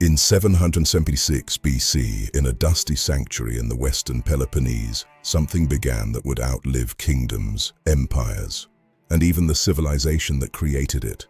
In 776 BC, in a dusty sanctuary in the western Peloponnese, something began that would outlive kingdoms, empires, and even the civilization that created it.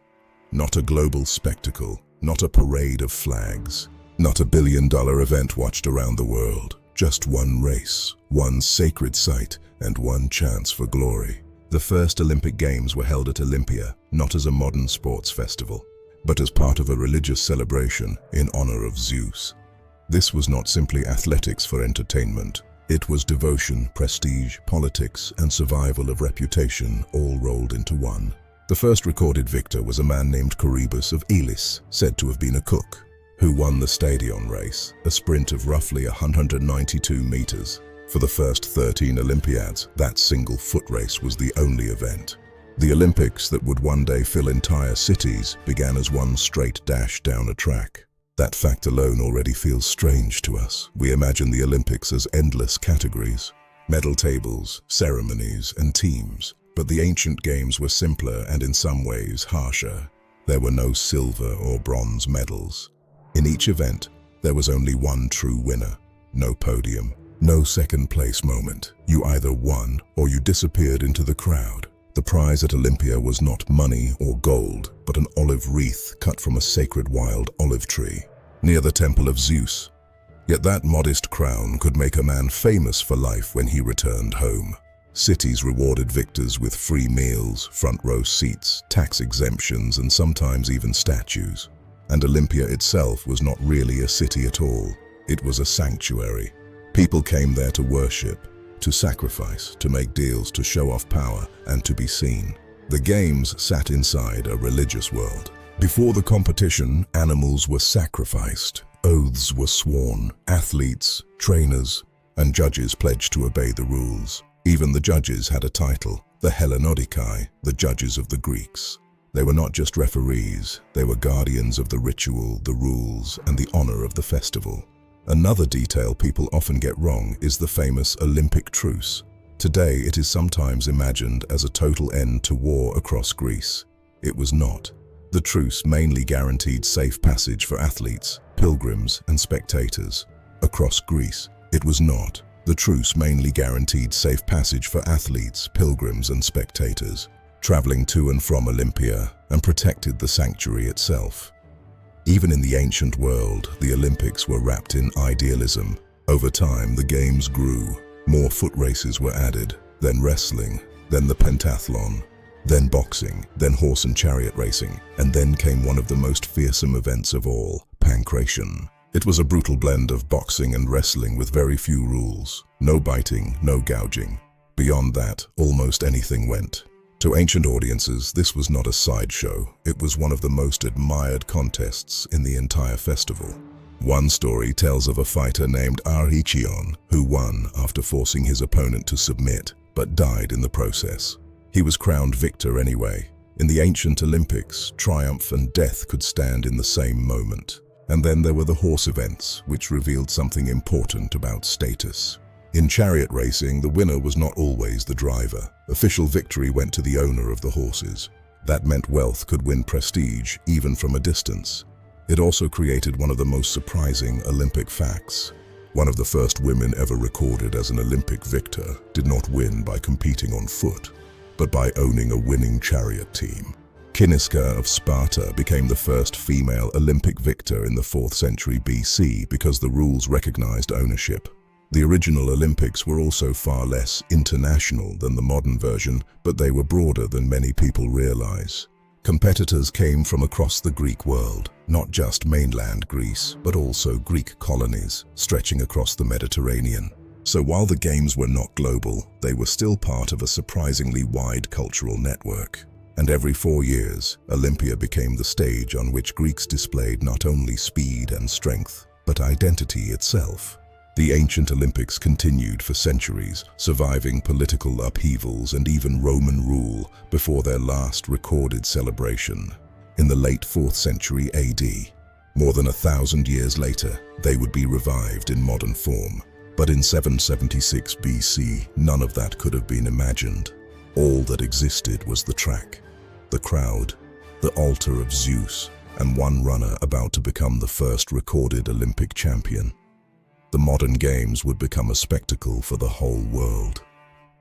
Not a global spectacle, not a parade of flags, not a billion-dollar event watched around the world. Just one race, one sacred site, and one chance for glory. The first Olympic Games were held at Olympia, not as a modern sports festival, but as part of a religious celebration in honor of Zeus. This was not simply athletics for entertainment. It was devotion, prestige, politics, and survival of reputation all rolled into one. The first recorded victor was a man named Coroebus of Elis, said to have been a cook, who won the stadion race, a sprint of roughly 192 meters. For the first 13 Olympiads, that single foot race was the only event. The Olympics that would one day fill entire cities began as one straight dash down a track. That fact alone already feels strange to us. We imagine the Olympics as endless categories, medal tables, ceremonies, and teams. But the ancient games were simpler and in some ways harsher. There were no silver or bronze medals. In each event, there was only one true winner. No podium, no second place moment. You either won or you disappeared into the crowd. The prize at Olympia was not money or gold, but an olive wreath cut from a sacred wild olive tree near the temple of Zeus. Yet that modest crown could make a man famous for life when he returned home. Cities rewarded victors with free meals, front row seats, tax exemptions, and sometimes even statues. And Olympia itself was not really a city at all. It was a sanctuary. People came there to worship, to sacrifice, to make deals, to show off power, and to be seen. The games sat inside a religious world. Before the competition, animals were sacrificed, oaths were sworn, athletes, trainers, and judges pledged to obey the rules. Even the judges had a title, the Hellenodikai, the judges of the Greeks. They were not just referees, they were guardians of the ritual, the rules, and the honor of the festival. Another detail people often get wrong is the famous Olympic truce. Today, it is sometimes imagined as a total end to war across Greece. It was not. The truce mainly guaranteed safe passage for athletes, pilgrims, and spectators. Across Greece, it was not. The truce mainly guaranteed safe passage for athletes, pilgrims, and spectators, traveling to and from Olympia, and protected the sanctuary itself. Even in the ancient world, the Olympics were wrapped in idealism. Over time, the games grew. More foot races were added, then wrestling, then the pentathlon, then boxing, then horse and chariot racing, and then came one of the most fearsome events of all, pankration. It was a brutal blend of boxing and wrestling with very few rules. No biting, no gouging. Beyond that, almost anything went. To ancient audiences, this was not a sideshow. It was one of the most admired contests in the entire festival. One story tells of a fighter named Archion who won after forcing his opponent to submit, but died in the process. He was crowned victor anyway. In the ancient Olympics, triumph and death could stand in the same moment. And then there were the horse events, which revealed something important about status. In chariot racing, the winner was not always the driver. Official victory went to the owner of the horses. That meant wealth could win prestige, even from a distance. It also created one of the most surprising Olympic facts. One of the first women ever recorded as an Olympic victor did not win by competing on foot, but by owning a winning chariot team. Kiniska of Sparta became the first female Olympic victor in the 4th century BC because the rules recognized ownership. The original Olympics were also far less international than the modern version, but they were broader than many people realize. Competitors came from across the Greek world, not just mainland Greece, but also Greek colonies stretching across the Mediterranean. So while the games were not global, they were still part of a surprisingly wide cultural network. And every 4 years, Olympia became the stage on which Greeks displayed not only speed and strength, but identity itself. The ancient Olympics continued for centuries, surviving political upheavals and even Roman rule before their last recorded celebration in the late 4th century AD. More than 1,000 years later, they would be revived in modern form. But in 776 BC, none of that could have been imagined. All that existed was the track, the crowd, the altar of Zeus, and one runner about to become the first recorded Olympic champion. The modern games would become a spectacle for the whole world.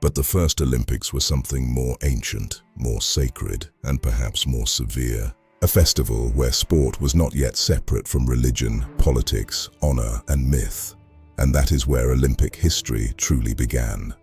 But the first Olympics were something more ancient, more sacred, and perhaps more severe. A festival where sport was not yet separate from religion, politics, honor, and myth. And that is where Olympic history truly began.